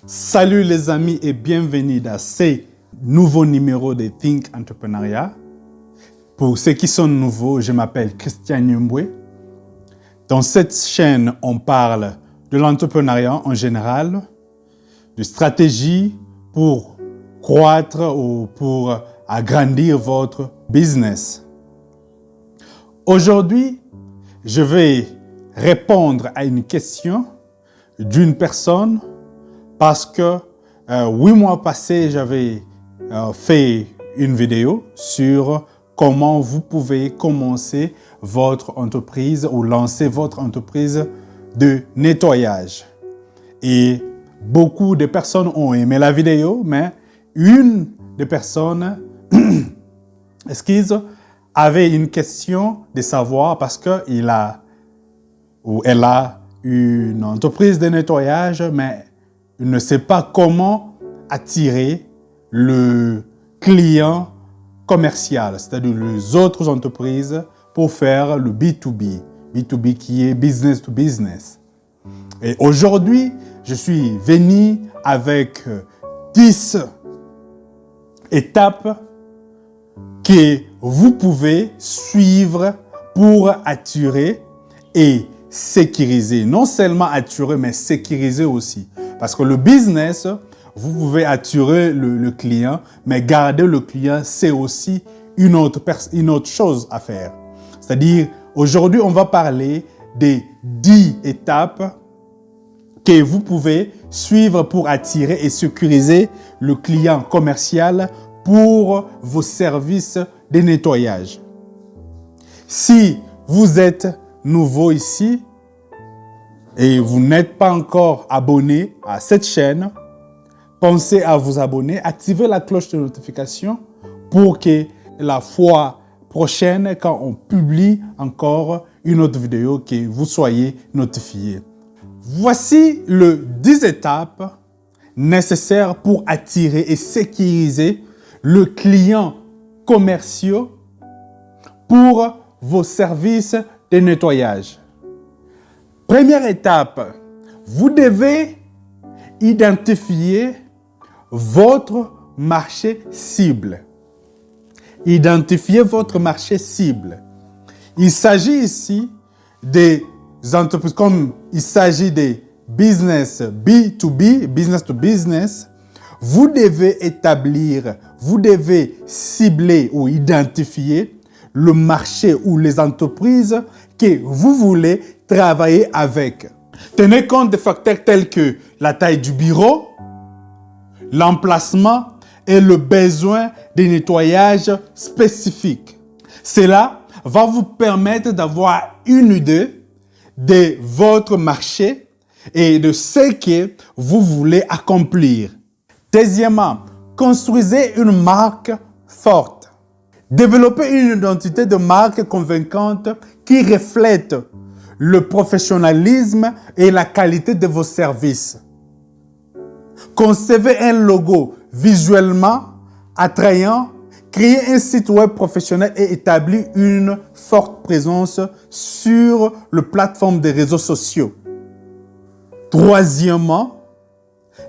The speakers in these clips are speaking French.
Salut les amis et bienvenue dans ce nouveau numéro de Think Entrepreneuriat. Pour ceux qui sont nouveaux, je m'appelle Christian Nyumbwe. Dans cette chaîne, on parle de l'entrepreneuriat en général, de stratégies pour croître ou pour agrandir votre business. Aujourd'hui, je vais répondre à une question d'une personne parce que 8 mois passés, j'avais fait une vidéo sur comment vous pouvez commencer votre entreprise ou lancer votre entreprise de nettoyage. Et beaucoup de personnes ont aimé la vidéo, mais une des personnes avait une question de savoir parce qu'il a ou elle a une entreprise de nettoyage, mais il ne sait pas comment attirer le client commercial, c'est-à-dire les autres entreprises pour faire le B2B. B2B qui est business to business. Et aujourd'hui, je suis venu avec 10 étapes que vous pouvez suivre pour attirer et sécuriser. Non seulement attirer, mais sécuriser aussi. Parce que le business, vous pouvez attirer le client, mais garder le client, c'est aussi une autre chose à faire. C'est-à-dire, aujourd'hui, on va parler des 10 étapes que vous pouvez suivre pour attirer et sécuriser le client commercial pour vos services de nettoyage. Si vous êtes nouveau ici, et vous n'êtes pas encore abonné à cette chaîne, pensez à vous abonner, activez la cloche de notification pour que la fois prochaine, quand on publie encore une autre vidéo, que vous soyez notifié. Voici les 10 étapes nécessaires pour attirer et sécuriser le client commercial pour vos services de nettoyage. Première étape, vous devez identifier votre marché cible. Identifier votre marché cible. Il s'agit ici des entreprises, comme il s'agit des business B2B, business to business. Vous devez cibler ou identifier le marché ou les entreprises que vous voulez travailler avec. Tenez compte des facteurs tels que la taille du bureau, l'emplacement et le besoin de nettoyage spécifique. Cela va vous permettre d'avoir une idée de votre marché et de ce que vous voulez accomplir. Deuxièmement, construisez une marque forte. Développez une identité de marque convaincante qui reflète le professionnalisme et la qualité de vos services. Concevez un logo visuellement attrayant, créez un site web professionnel et établis une forte présence sur les plateformes des réseaux sociaux. Troisièmement,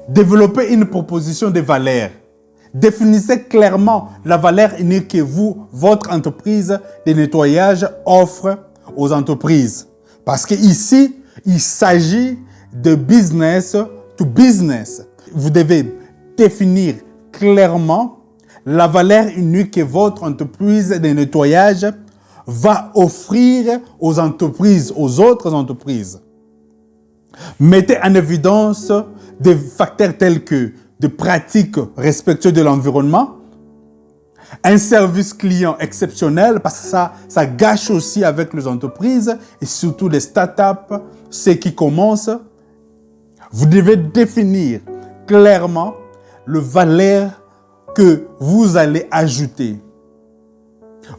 développez une proposition de valeur. Définissez clairement la valeur unique que votre entreprise de nettoyage offre aux entreprises. Parce qu'ici, il s'agit de business to business. Vous devez définir clairement la valeur unique que votre entreprise de nettoyage va offrir aux autres entreprises. Mettez en évidence des facteurs tels que des pratiques respectueuses de l'environnement, un service client exceptionnel, parce que ça gâche aussi avec les entreprises et surtout les startups, ceux qui commencent. Vous devez définir clairement le valeur que vous allez ajouter.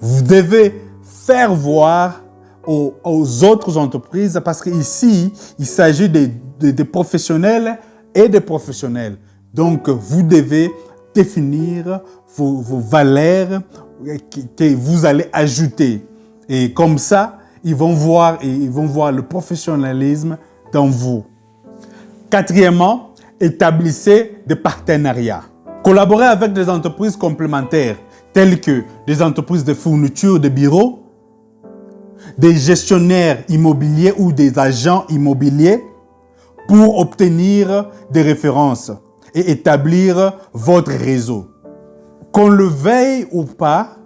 Vous devez faire voir aux autres entreprises, parce qu'ici, il s'agit de professionnels et de professionnels. Donc, vous devez définir vos valeurs que vous allez ajouter. Et comme ça, ils vont voir le professionnalisme dans vous. Quatrièmement, établissez des partenariats. Collaborez avec des entreprises complémentaires, telles que des entreprises de fourniture de bureaux, des gestionnaires immobiliers ou des agents immobiliers pour obtenir des références et établir votre réseau. Qu'on le veuille ou pas,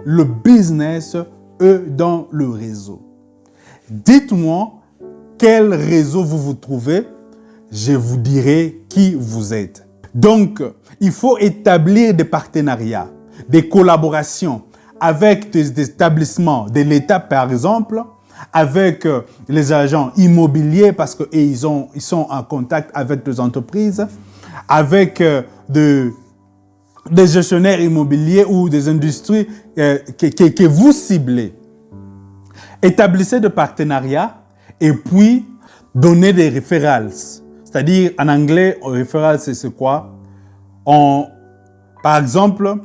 le business est dans le réseau. Dites-moi quel réseau vous vous trouvez, je vous dirai qui vous êtes. Donc, il faut établir des partenariats, des collaborations avec des établissements de l'État, par exemple, avec les agents immobiliers parce qu'ils sont en contact avec des entreprises, avec des gestionnaires immobiliers ou des industries que vous ciblez. Établissez des partenariats et puis donnez des referrals. C'est-à-dire, en anglais, referral, c'est quoi? Par exemple,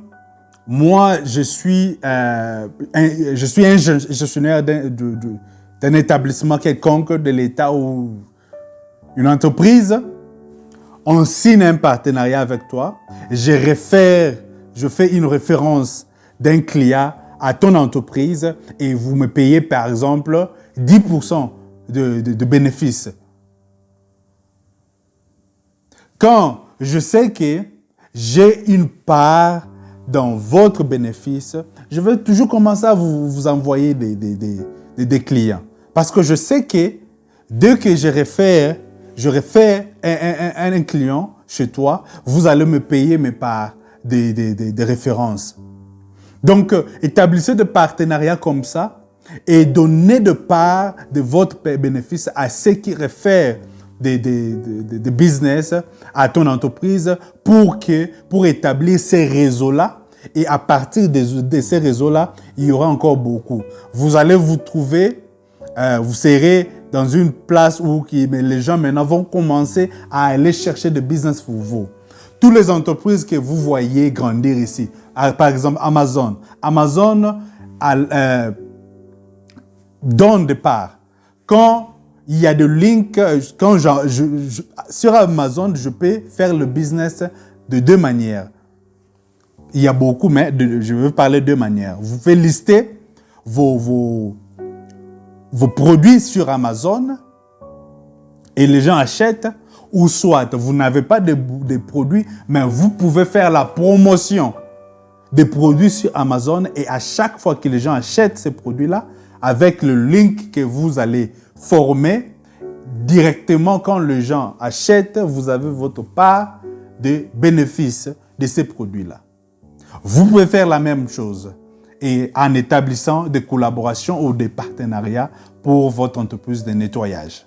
moi, je suis un gestionnaire d'un établissement quelconque de l'État ou une entreprise. On signe un partenariat avec toi. Je fais une référence d'un client à ton entreprise et vous me payez, par exemple, 10% de bénéfices. Quand je sais que j'ai une part dans votre bénéfice, je vais toujours commencer à vous envoyer des clients. Parce que je sais que dès que je réfère un client chez toi, vous allez me payer mes parts des références. Donc, établissez des partenariats comme ça et donnez de part de votre bénéfice à ceux qui réfèrent des business à ton entreprise pour établir ces réseaux-là. Et à partir de ces réseaux-là, il y aura encore beaucoup. Vous allez vous trouver, vous serez dans une place où les gens maintenant vont commencer à aller chercher des business pour vous. Toutes les entreprises que vous voyez grandir ici, par exemple Amazon. Amazon donne des parts. Quand il y a des links, sur Amazon, je peux faire le business de deux manières. Il y a beaucoup, mais je veux parler de deux manières. Vous pouvez lister vos produits sur Amazon et les gens achètent, ou soit vous n'avez pas de produits, mais vous pouvez faire la promotion des produits sur Amazon et à chaque fois que les gens achètent ces produits-là, avec le link que vous allez former, directement quand les gens achètent, vous avez votre part de bénéfices de ces produits-là. Vous pouvez faire la même chose et en établissant des collaborations ou des partenariats pour votre entreprise de nettoyage.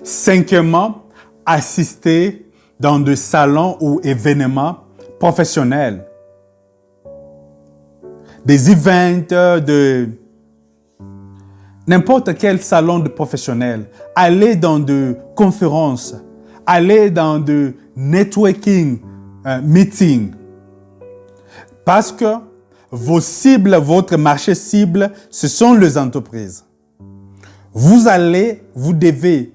Cinquièmement, assister dans des salons ou événements professionnels. Des events de n'importe quel salon de professionnels. Aller dans des conférences. Aller dans des networking meetings. Parce que vos cibles, votre marché cible, ce sont les entreprises. Vous devez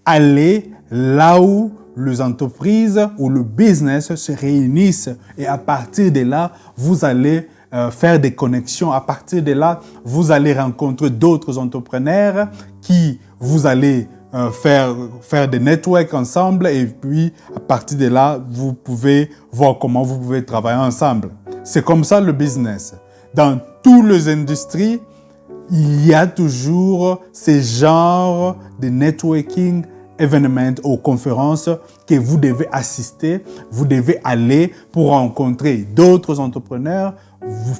aller là où les entreprises ou le business se réunissent et à partir de là, vous allez faire des connexions. À partir de là, vous allez rencontrer d'autres entrepreneurs qui vous allez faire des networks ensemble et puis à partir de là, vous pouvez voir comment vous pouvez travailler ensemble. C'est comme ça le business. Dans toutes les industries, il y a toujours ce genre de networking événements ou conférences que vous devez assister, vous devez aller pour rencontrer d'autres entrepreneurs,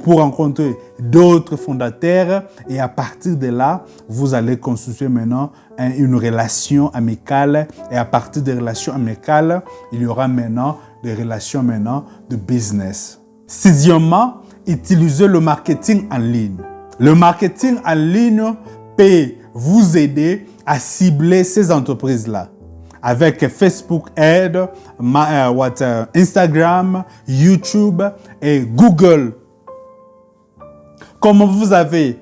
pour rencontrer d'autres fondateurs et à partir de là, vous allez constituer maintenant une relation amicale et à partir des relations amicales, il y aura maintenant des relations de business. Sixièmement, utilisez le marketing en ligne. Le marketing en ligne peut vous aider à cibler ces entreprises-là avec Facebook Ads, Instagram, YouTube et Google. Comme vous avez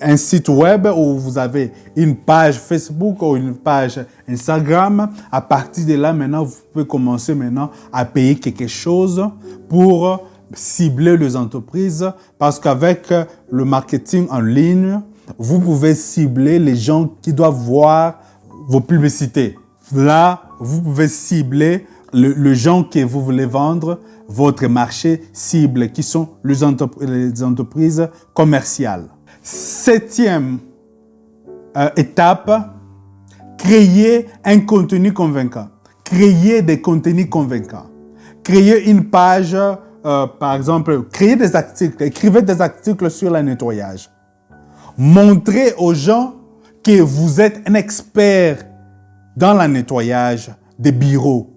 un site web ou vous avez une page Facebook ou une page Instagram, à partir de là, maintenant, vous pouvez commencer maintenant à payer quelque chose pour cibler les entreprises parce qu'avec le marketing en ligne, vous pouvez cibler les gens qui doivent voir vos publicités. Là, vous pouvez cibler les gens que vous voulez vendre, votre marché cible, qui sont les entreprises commerciales. 7e étape, créer un contenu convaincant. Créer des contenus convaincants. Créer une page, par exemple, créer des articles, écrivez des articles sur le nettoyage. Montrez aux gens que vous êtes un expert dans le nettoyage des bureaux.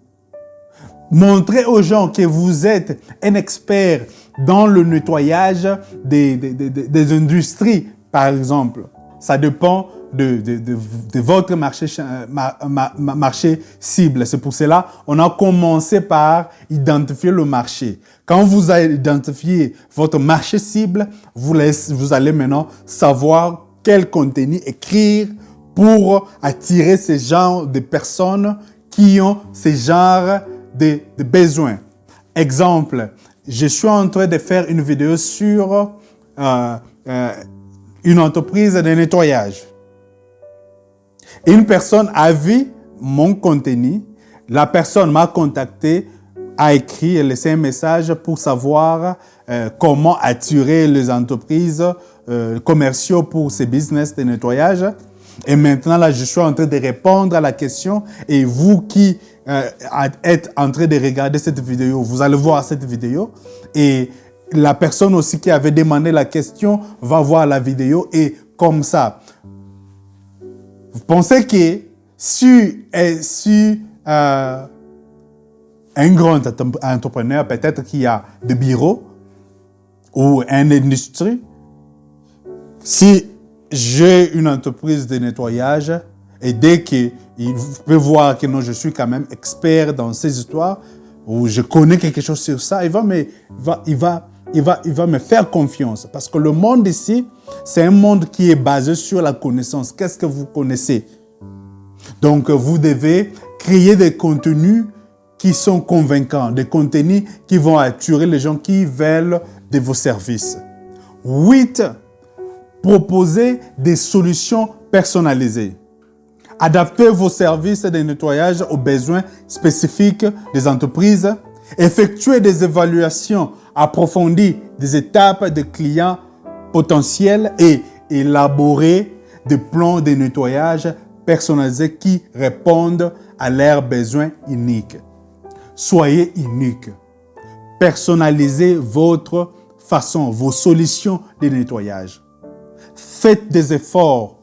Montrez aux gens que vous êtes un expert dans le nettoyage des industries, par exemple. Ça dépend de votre marché cible. C'est pour cela qu'on a commencé par identifier le marché. Quand vous avez identifié votre marché cible, vous allez maintenant savoir quel contenu écrire pour attirer ces genres de personnes qui ont ces genres de besoins. Exemple, je suis en train de faire une vidéo sur une entreprise de nettoyage. Une personne a vu mon contenu, la personne m'a contacté, a écrit et laissé un message pour savoir comment attirer les entreprises commerciaux pour ces business de nettoyage. Et maintenant, là, je suis en train de répondre à la question. Et vous qui êtes en train de regarder cette vidéo, vous allez voir cette vidéo. Et la personne aussi qui avait demandé la question va voir la vidéo. Et comme ça, vous pensez que si un grand entrepreneur, peut-être qu'il y a des bureaux ou une industrie, si j'ai une entreprise de nettoyage et dès qu'il peut voir que non, je suis quand même expert dans ces histoires ou je connais quelque chose sur ça, il va me faire confiance parce que le monde ici, c'est un monde qui est basé sur la connaissance. Qu'est-ce que vous connaissez? Donc, vous devez créer des contenus qui sont convaincants, des contenus qui vont attirer les gens qui veulent de vos services. 8. Proposer des solutions personnalisées. Adaptez vos services de nettoyage aux besoins spécifiques des entreprises. Effectuez des évaluations approfondies des étapes de clients potentiels et élaborer des plans de nettoyage personnalisés qui répondent à leurs besoins uniques. Soyez unique. Personnalisez votre façon, vos solutions de nettoyage. Faites des efforts.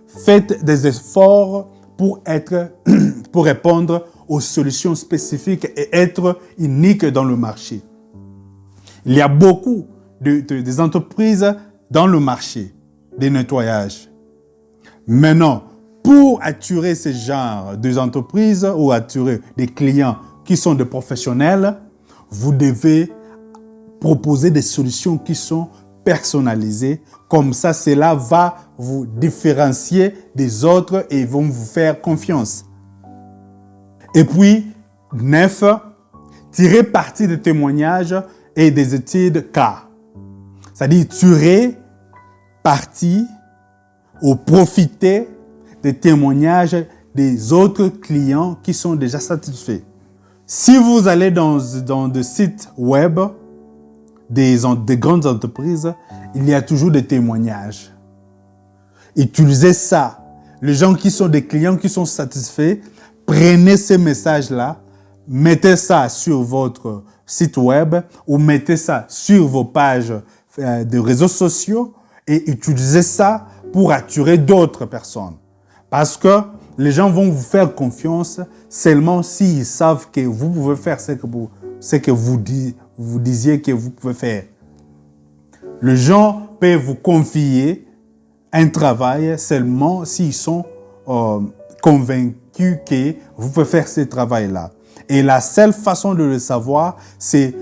Faites des efforts pour répondre aux solutions spécifiques et être unique dans le marché. Il y a beaucoup des entreprises dans le marché des nettoyages. Maintenant, pour attirer ce genre d'entreprises ou attirer des clients qui sont des professionnels, vous devez proposer des solutions qui sont personnalisées. Comme ça, cela va vous différencier des autres et vont vous faire confiance. Et puis, 9, tirer parti des témoignages et des études cas. C'est-à-dire tirer parti ou profiter des témoignages des autres clients qui sont déjà satisfaits. Si vous allez dans des sites web des grandes entreprises, il y a toujours des témoignages. Utilisez ça. Les gens qui sont des clients qui sont satisfaits, prenez ces messages-là, mettez ça sur votre site web ou mettez ça sur vos pages de réseaux sociaux et utilisez ça pour attirer d'autres personnes. Parce que les gens vont vous faire confiance seulement s'ils savent que vous pouvez faire ce que vous disiez que vous pouvez faire. Les gens peuvent vous confier un travail seulement s'ils sont convaincus que vous pouvez faire ce travail-là. Et la seule façon de le savoir, c'est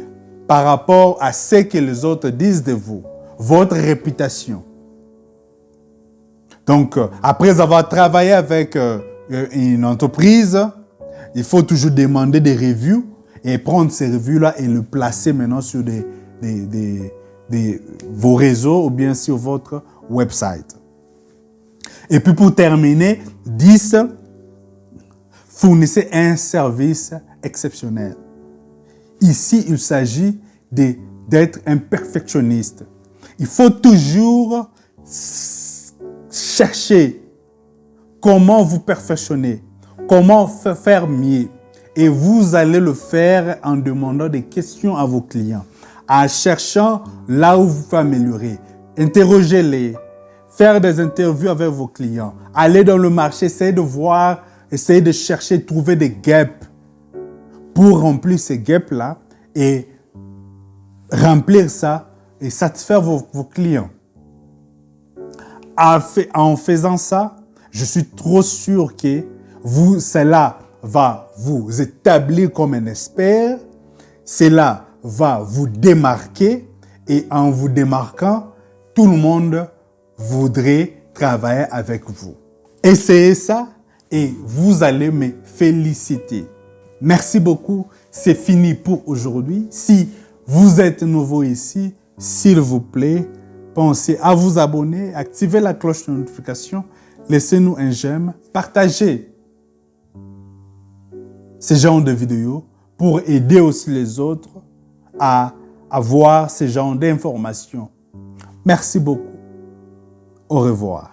par rapport à ce que les autres disent de vous, votre réputation. Donc, après avoir travaillé avec une entreprise, il faut toujours demander des reviews et prendre ces reviews-là et le placer maintenant sur vos réseaux ou bien sur votre website. Et puis pour terminer, 10, fournissez un service exceptionnel. Ici, il s'agit d'être un perfectionniste. Il faut toujours chercher comment vous perfectionner, comment faire mieux. Et vous allez le faire en demandant des questions à vos clients, en cherchant là où vous pouvez améliorer. Interrogez-les, faire des interviews avec vos clients, aller dans le marché, essayer de voir, essayer de chercher, trouver des gaps pour remplir ces gaps-là et remplir ça et satisfaire vos clients. En faisant ça, je suis trop sûr que cela va vous établir comme un expert, cela va vous démarquer et en vous démarquant, tout le monde voudrait travailler avec vous. Essayez ça et vous allez me féliciter. Merci beaucoup, c'est fini pour aujourd'hui. Si vous êtes nouveau ici, s'il vous plaît, pensez à vous abonner, activez la cloche de notification, laissez-nous un j'aime, partagez ce genre de vidéos pour aider aussi les autres à avoir ce genre d'informations. Merci beaucoup. Au revoir.